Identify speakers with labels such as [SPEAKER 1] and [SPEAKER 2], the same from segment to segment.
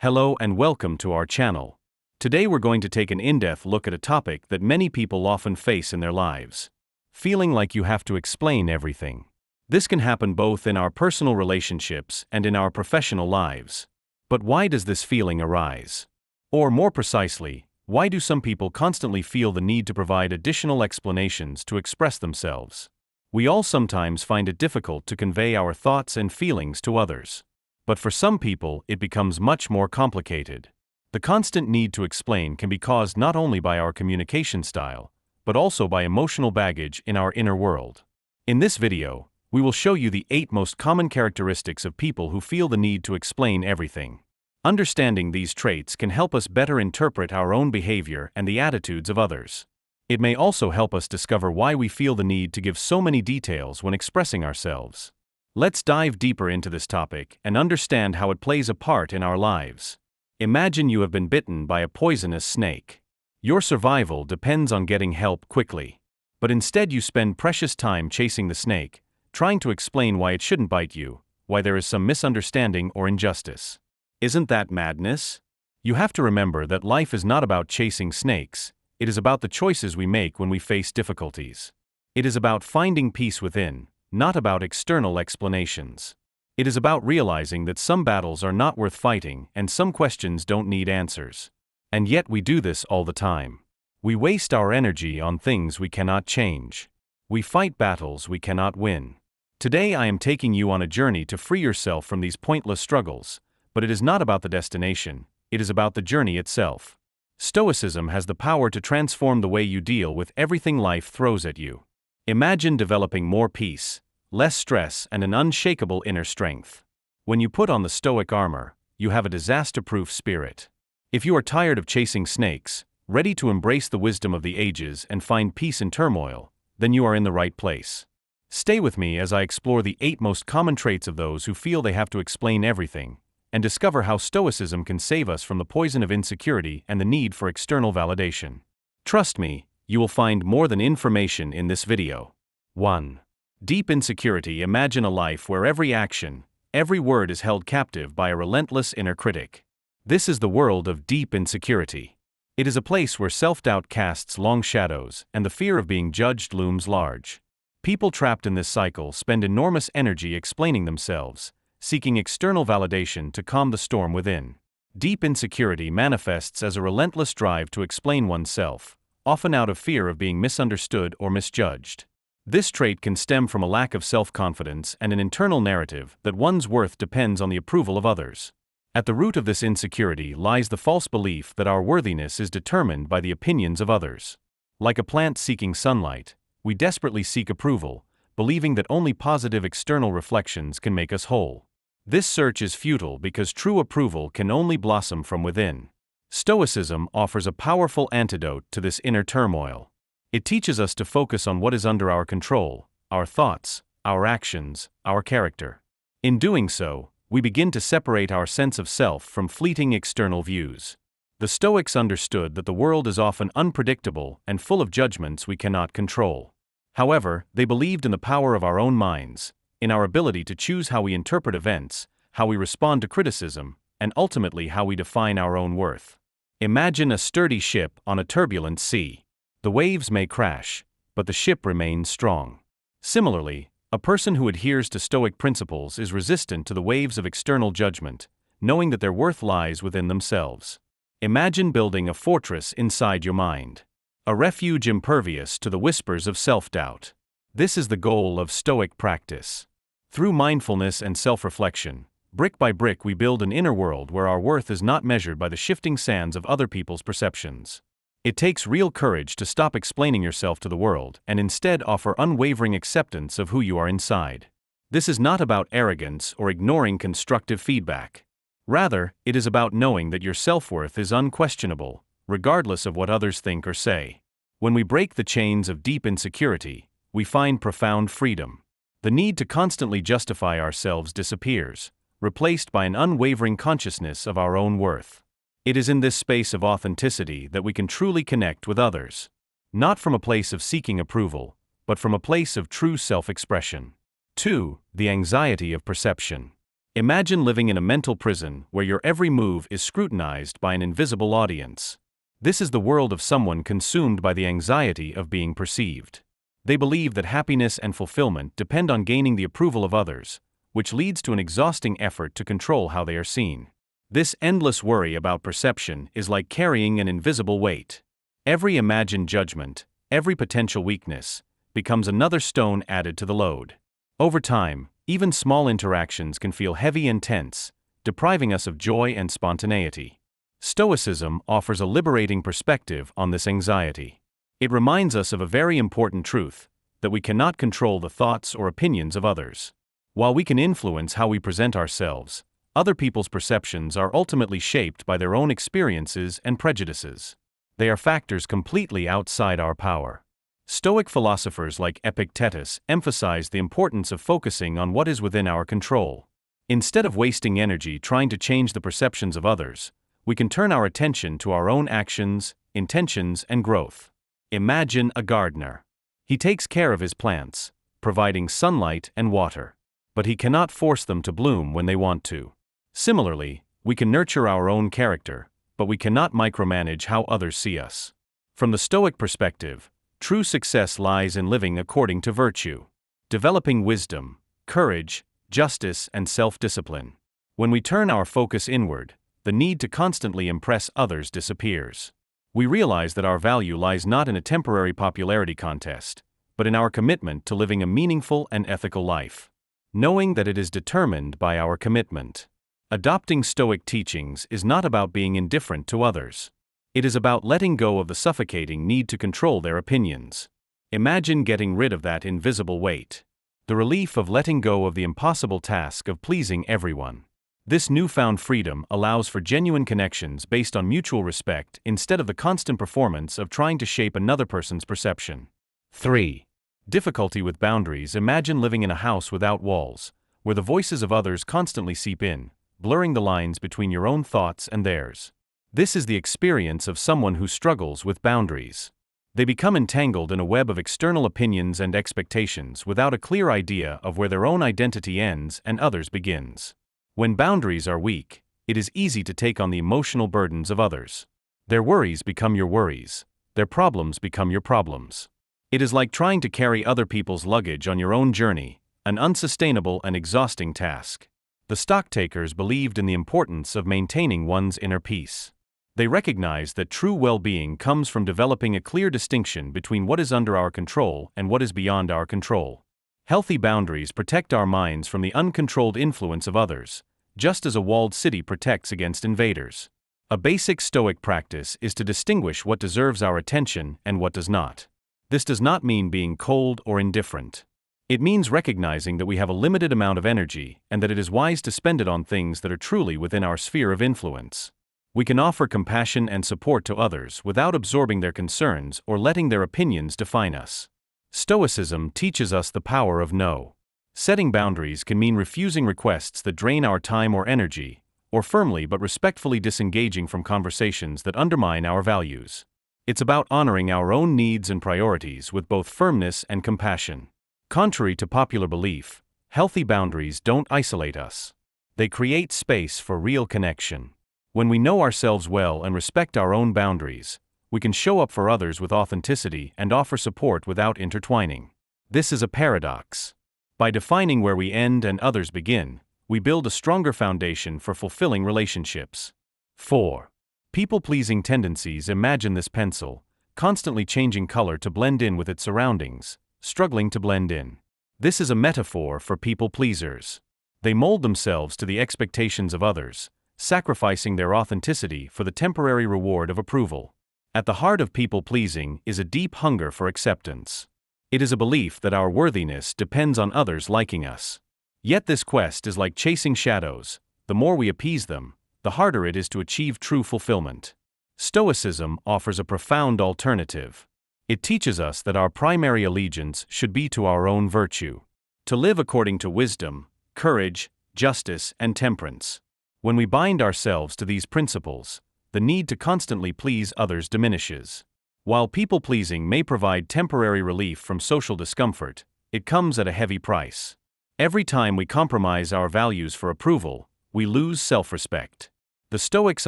[SPEAKER 1] Hello and welcome to our channel. Today we're going to take an in-depth look at a topic that many people often face in their lives. Feeling like you have to explain everything. This can happen both in our personal relationships and in our professional lives. But why does this feeling arise? Or more precisely, why do some people constantly feel the need to provide additional explanations to express themselves? We all sometimes find it difficult to convey our thoughts and feelings to others. But for some people, it becomes much more complicated. The constant need to explain can be caused not only by our communication style, but also by emotional baggage in our inner world. In this video, we will show you the 8 most common characteristics of people who feel the need to explain everything. Understanding these traits can help us better interpret our own behavior and the attitudes of others. It may also help us discover why we feel the need to give so many details when expressing ourselves. Let's dive deeper into this topic and understand how it plays a part in our lives. Imagine you have been bitten by a poisonous snake. Your survival depends on getting help quickly. But instead you spend precious time chasing the snake, trying to explain why it shouldn't bite you, why there is some misunderstanding or injustice. Isn't that madness? You have to remember that life is not about chasing snakes, it is about the choices we make when we face difficulties. It is about finding peace within, not about external explanations. It is about realizing that some battles are not worth fighting and some questions don't need answers. And yet we do this all the time. We waste our energy on things we cannot change. We fight battles we cannot win. Today I am taking you on a journey to free yourself from these pointless struggles, but it is not about the destination, it is about the journey itself. Stoicism has the power to transform the way you deal with everything life throws at you. Imagine developing more peace, less stress, and an unshakable inner strength. When you put on the Stoic armor, you have a disaster-proof spirit. If you are tired of chasing snakes, ready to embrace the wisdom of the ages and find peace in turmoil, then you are in the right place. Stay with me as I explore the 8 most common traits of those who feel they have to explain everything, and discover how Stoicism can save us from the poison of insecurity and the need for external validation. Trust me, you will find more than information in this video. 1. Deep insecurity. Imagine a life where every action, every word is held captive by a relentless inner critic. This is the world of deep insecurity. It is a place where self-doubt casts long shadows and the fear of being judged looms large. People trapped in this cycle spend enormous energy explaining themselves, seeking external validation to calm the storm within. Deep insecurity manifests as a relentless drive to explain oneself, often out of fear of being misunderstood or misjudged. This trait can stem from a lack of self-confidence and an internal narrative that one's worth depends on the approval of others. At the root of this insecurity lies the false belief that our worthiness is determined by the opinions of others. Like a plant seeking sunlight, we desperately seek approval, believing that only positive external reflections can make us whole. This search is futile because true approval can only blossom from within. Stoicism offers a powerful antidote to this inner turmoil. It teaches us to focus on what is under our control, our thoughts, our actions, our character. In doing so, we begin to separate our sense of self from fleeting external views. The Stoics understood that the world is often unpredictable and full of judgments we cannot control. However, they believed in the power of our own minds, in our ability to choose how we interpret events, how we respond to criticism, and ultimately how we define our own worth. Imagine a sturdy ship on a turbulent sea. The waves may crash, but the ship remains strong. Similarly, a person who adheres to Stoic principles is resistant to the waves of external judgment, knowing that their worth lies within themselves. Imagine building a fortress inside your mind. A refuge impervious to the whispers of self-doubt. This is the goal of Stoic practice. Through mindfulness and self-reflection, brick by brick we build an inner world where our worth is not measured by the shifting sands of other people's perceptions. It takes real courage to stop explaining yourself to the world and instead offer unwavering acceptance of who you are inside. This is not about arrogance or ignoring constructive feedback. Rather, it is about knowing that your self-worth is unquestionable, regardless of what others think or say. When we break the chains of deep insecurity, we find profound freedom. The need to constantly justify ourselves disappears, replaced by an unwavering consciousness of our own worth. It is in this space of authenticity that we can truly connect with others. Not from a place of seeking approval, but from a place of true self-expression. 2. The anxiety of perception. Imagine living in a mental prison where your every move is scrutinized by an invisible audience. This is the world of someone consumed by the anxiety of being perceived. They believe that happiness and fulfillment depend on gaining the approval of others, which leads to an exhausting effort to control how they are seen. This endless worry about perception is like carrying an invisible weight. Every imagined judgment, every potential weakness, becomes another stone added to the load. Over time, even small interactions can feel heavy and tense, depriving us of joy and spontaneity. Stoicism offers a liberating perspective on this anxiety. It reminds us of a very important truth, that we cannot control the thoughts or opinions of others. While we can influence how we present ourselves, other people's perceptions are ultimately shaped by their own experiences and prejudices. They are factors completely outside our power. Stoic philosophers like Epictetus emphasize the importance of focusing on what is within our control. Instead of wasting energy trying to change the perceptions of others, we can turn our attention to our own actions, intentions, and growth. Imagine a gardener. He takes care of his plants, providing sunlight and water. But he cannot force them to bloom when they want to. Similarly, we can nurture our own character, but we cannot micromanage how others see us. From the Stoic perspective, true success lies in living according to virtue, developing wisdom, courage, justice, and self-discipline. When we turn our focus inward, the need to constantly impress others disappears. We realize that our value lies not in a temporary popularity contest, but in our commitment to living a meaningful and ethical life. Knowing that it is determined by our commitment. Adopting Stoic teachings is not about being indifferent to others. It is about letting go of the suffocating need to control their opinions. Imagine getting rid of that invisible weight. The relief of letting go of the impossible task of pleasing everyone. This newfound freedom allows for genuine connections based on mutual respect instead of the constant performance of trying to shape another person's perception. 3. Difficulty with boundaries. Imagine living in a house without walls, where the voices of others constantly seep in, blurring the lines between your own thoughts and theirs. This is the experience of someone who struggles with boundaries. They become entangled in a web of external opinions and expectations without a clear idea of where their own identity ends and others begins. When boundaries are weak, it is easy to take on the emotional burdens of others. Their worries become your worries. Their problems become your problems. It is like trying to carry other people's luggage on your own journey, an unsustainable and exhausting task. The stocktakers believed in the importance of maintaining one's inner peace. They recognized that true well-being comes from developing a clear distinction between what is under our control and what is beyond our control. Healthy boundaries protect our minds from the uncontrolled influence of others, just as a walled city protects against invaders. A basic Stoic practice is to distinguish what deserves our attention and what does not. This does not mean being cold or indifferent. It means recognizing that we have a limited amount of energy and that it is wise to spend it on things that are truly within our sphere of influence. We can offer compassion and support to others without absorbing their concerns or letting their opinions define us. Stoicism teaches us the power of no. Setting boundaries can mean refusing requests that drain our time or energy, or firmly but respectfully disengaging from conversations that undermine our values. It's about honoring our own needs and priorities with both firmness and compassion. Contrary to popular belief, healthy boundaries don't isolate us. They create space for real connection. When we know ourselves well and respect our own boundaries, we can show up for others with authenticity and offer support without intertwining. This is a paradox. By defining where we end and others begin, we build a stronger foundation for fulfilling relationships. 4. People-pleasing tendencies. Imagine this pencil, constantly changing color to blend in with its surroundings, struggling to blend in. This is a metaphor for people-pleasers. They mold themselves to the expectations of others, sacrificing their authenticity for the temporary reward of approval. At the heart of people-pleasing is a deep hunger for acceptance. It is a belief that our worthiness depends on others liking us. Yet this quest is like chasing shadows. The more we appease them, the harder it is to achieve true fulfillment. Stoicism offers a profound alternative. It teaches us that our primary allegiance should be to our own virtue, to live according to wisdom, courage, justice, and temperance. When we bind ourselves to these principles, the need to constantly please others diminishes. While people-pleasing may provide temporary relief from social discomfort, it comes at a heavy price. Every time we compromise our values for approval, we lose self-respect. The Stoics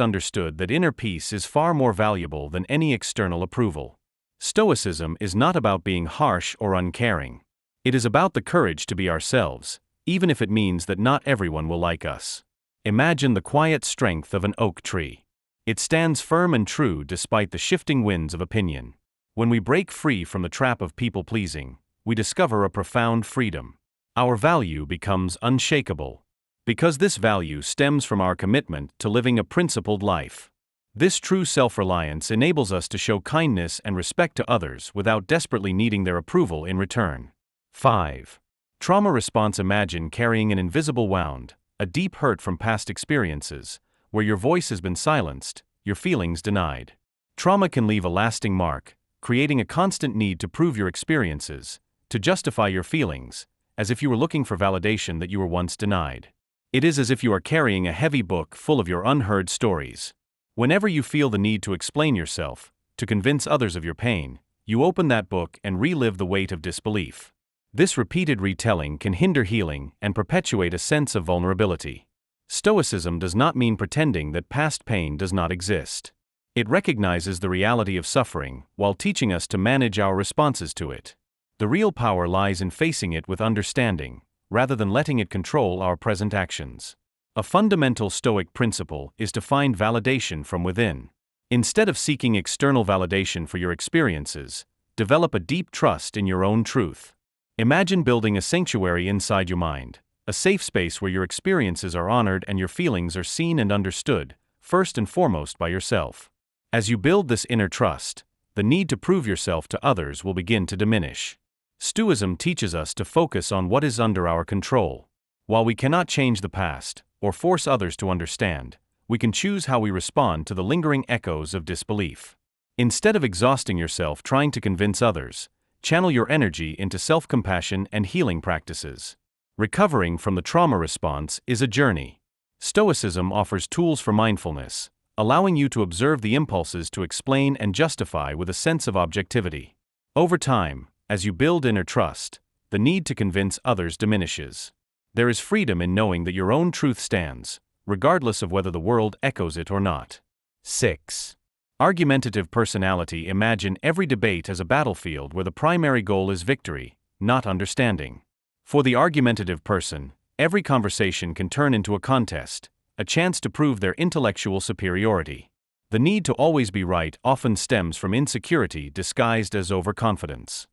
[SPEAKER 1] understood that inner peace is far more valuable than any external approval. Stoicism is not about being harsh or uncaring. It is about the courage to be ourselves, even if it means that not everyone will like us. Imagine the quiet strength of an oak tree. It stands firm and true despite the shifting winds of opinion. When we break free from the trap of people-pleasing, we discover a profound freedom. Our value becomes unshakable, because this value stems from our commitment to living a principled life. This true self-reliance enables us to show kindness and respect to others without desperately needing their approval in return. 5. Trauma response. Imagine carrying an invisible wound, a deep hurt from past experiences, where your voice has been silenced, your feelings denied. Trauma can leave a lasting mark, creating a constant need to prove your experiences, to justify your feelings, as if you were looking for validation that you were once denied. It is as if you are carrying a heavy book full of your unheard stories. Whenever you feel the need to explain yourself, to convince others of your pain, you open that book and relive the weight of disbelief. This repeated retelling can hinder healing and perpetuate a sense of vulnerability. Stoicism does not mean pretending that past pain does not exist. It recognizes the reality of suffering while teaching us to manage our responses to it. The real power lies in facing it with understanding, rather than letting it control our present actions. A fundamental Stoic principle is to find validation from within. Instead of seeking external validation for your experiences, develop a deep trust in your own truth. Imagine building a sanctuary inside your mind, a safe space where your experiences are honored and your feelings are seen and understood, first and foremost by yourself. As you build this inner trust, the need to prove yourself to others will begin to diminish. Stoicism teaches us to focus on what is under our control. While we cannot change the past, or force others to understand, we can choose how we respond to the lingering echoes of disbelief. Instead of exhausting yourself trying to convince others, channel your energy into self-compassion and healing practices. Recovering from the trauma response is a journey. Stoicism offers tools for mindfulness, allowing you to observe the impulses to explain and justify with a sense of objectivity. Over time, as you build inner trust, the need to convince others diminishes. There is freedom in knowing that your own truth stands, regardless of whether the world echoes it or not. 6. Argumentative personality. Imagine every debate as a battlefield where the primary goal is victory, not understanding. For the argumentative person, every conversation can turn into a contest, a chance to prove their intellectual superiority. The need to always be right often stems from insecurity disguised as overconfidence.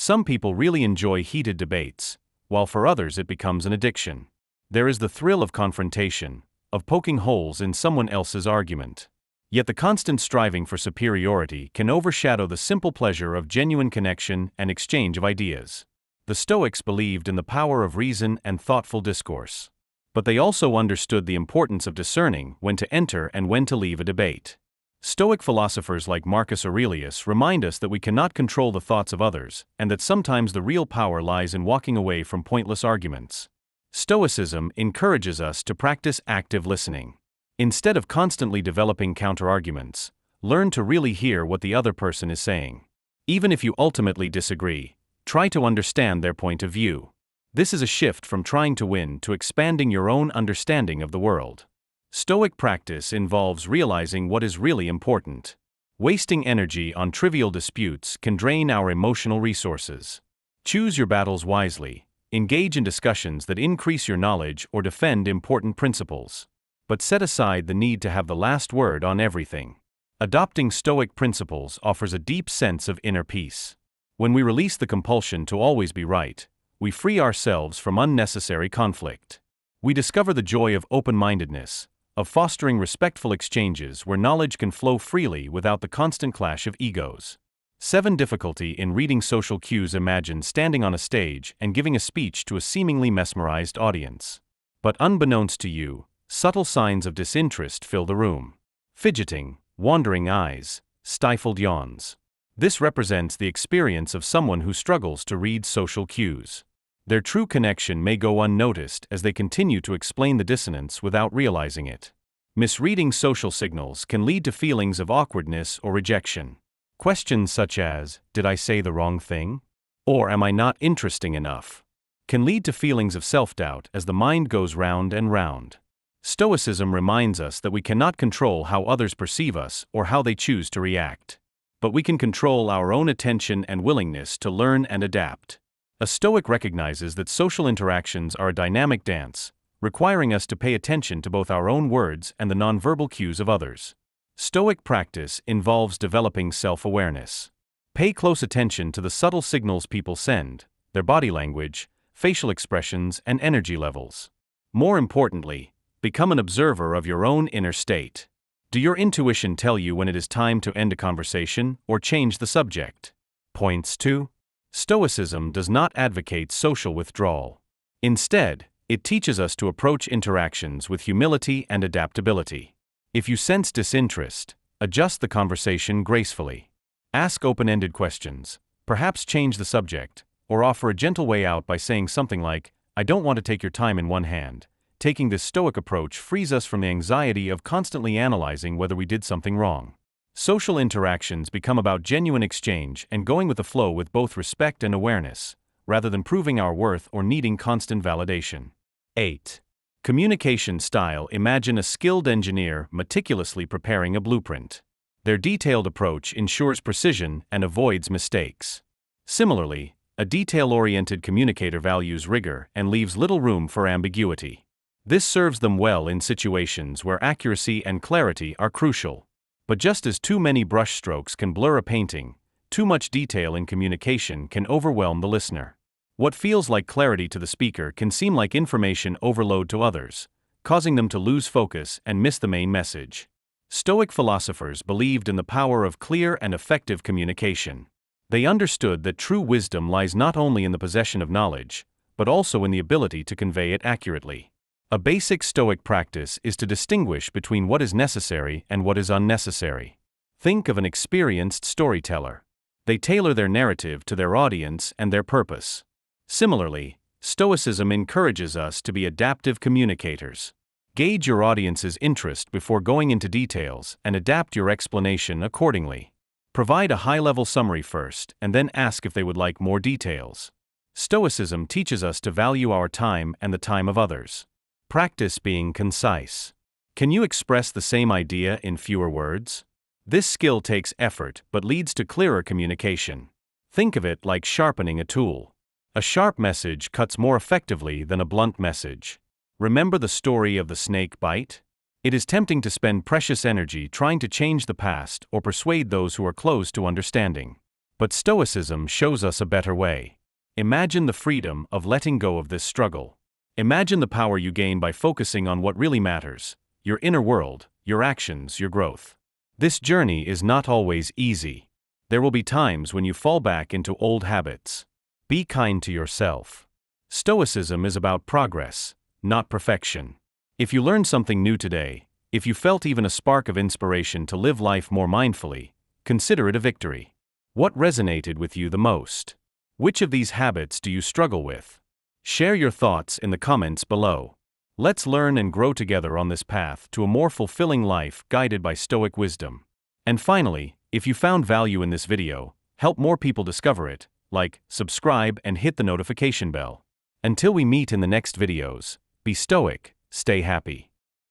[SPEAKER 1] Some people really enjoy heated debates, while for others it becomes an addiction. There is the thrill of confrontation, of poking holes in someone else's argument. Yet the constant striving for superiority can overshadow the simple pleasure of genuine connection and exchange of ideas. The Stoics believed in the power of reason and thoughtful discourse. But they also understood the importance of discerning when to enter and when to leave a debate. Stoic philosophers like Marcus Aurelius remind us that we cannot control the thoughts of others, and that sometimes the real power lies in walking away from pointless arguments. Stoicism encourages us to practice active listening. Instead of constantly developing counterarguments, learn to really hear what the other person is saying. Even if you ultimately disagree, try to understand their point of view. This is a shift from trying to win to expanding your own understanding of the world. Stoic practice involves realizing what is really important. Wasting energy on trivial disputes can drain our emotional resources. Choose your battles wisely. Engage in discussions that increase your knowledge or defend important principles. But set aside the need to have the last word on everything. Adopting Stoic principles offers a deep sense of inner peace. When we release the compulsion to always be right, we free ourselves from unnecessary conflict. We discover the joy of open-mindedness, of fostering respectful exchanges where knowledge can flow freely without the constant clash of egos. 7. Difficulty in reading social cues. Imagine standing on a stage and giving a speech to a seemingly mesmerized audience. But unbeknownst to you, subtle signs of disinterest fill the room. Fidgeting, wandering eyes, stifled yawns. This represents the experience of someone who struggles to read social cues. Their true connection may go unnoticed as they continue to explain the dissonance without realizing it. Misreading social signals can lead to feelings of awkwardness or rejection. Questions such as, "Did I say the wrong thing?" Or "Am I not interesting enough?" can lead to feelings of self-doubt as the mind goes round and round. Stoicism reminds us that we cannot control how others perceive us or how they choose to react. But we can control our own attention and willingness to learn and adapt. A Stoic recognizes that social interactions are a dynamic dance, requiring us to pay attention to both our own words and the nonverbal cues of others. Stoic practice involves developing self-awareness. Pay close attention to the subtle signals people send, their body language, facial expressions, and energy levels. More importantly, become an observer of your own inner state. Do your intuition tell you when it is time to end a conversation or change the subject? Points 2. Stoicism does not advocate social withdrawal. Instead, it teaches us to approach interactions with humility and adaptability. If you sense disinterest, adjust the conversation gracefully. Ask open-ended questions, perhaps change the subject, or offer a gentle way out by saying something like, "I don't want to take your time in one hand." Taking this Stoic approach frees us from the anxiety of constantly analyzing whether we did something wrong. Social interactions become about genuine exchange and going with the flow with both respect and awareness, rather than proving our worth or needing constant validation. 8. Communication style. Imagine a skilled engineer meticulously preparing a blueprint. Their detailed approach ensures precision and avoids mistakes. Similarly, a detail-oriented communicator values rigor and leaves little room for ambiguity. This serves them well in situations where accuracy and clarity are crucial. But just as too many brushstrokes can blur a painting, too much detail in communication can overwhelm the listener. What feels like clarity to the speaker can seem like information overload to others, causing them to lose focus and miss the main message. Stoic philosophers believed in the power of clear and effective communication. They understood that true wisdom lies not only in the possession of knowledge, but also in the ability to convey it accurately. A basic Stoic practice is to distinguish between what is necessary and what is unnecessary. Think of an experienced storyteller. They tailor their narrative to their audience and their purpose. Similarly, Stoicism encourages us to be adaptive communicators. Gauge your audience's interest before going into details and adapt your explanation accordingly. Provide a high-level summary first and then ask if they would like more details. Stoicism teaches us to value our time and the time of others. Practice being concise. Can you express the same idea in fewer words? This skill takes effort but leads to clearer communication. Think of it like sharpening a tool. A sharp message cuts more effectively than a blunt message. Remember the story of the snake bite? It is tempting to spend precious energy trying to change the past or persuade those who are close to understanding. But Stoicism shows us a better way. Imagine the freedom of letting go of this struggle. Imagine the power you gain by focusing on what really matters, your inner world, your actions, your growth. This journey is not always easy. There will be times when you fall back into old habits. Be kind to yourself. Stoicism is about progress, not perfection. If you learned something new today, if you felt even a spark of inspiration to live life more mindfully, consider it a victory. What resonated with you the most? Which of these habits do you struggle with? Share your thoughts in the comments below. Let's learn and grow together on this path to a more fulfilling life guided by Stoic wisdom. And finally, if you found value in this video, help more people discover it, like, subscribe, and hit the notification bell. Until we meet in the next videos, be Stoic, stay happy.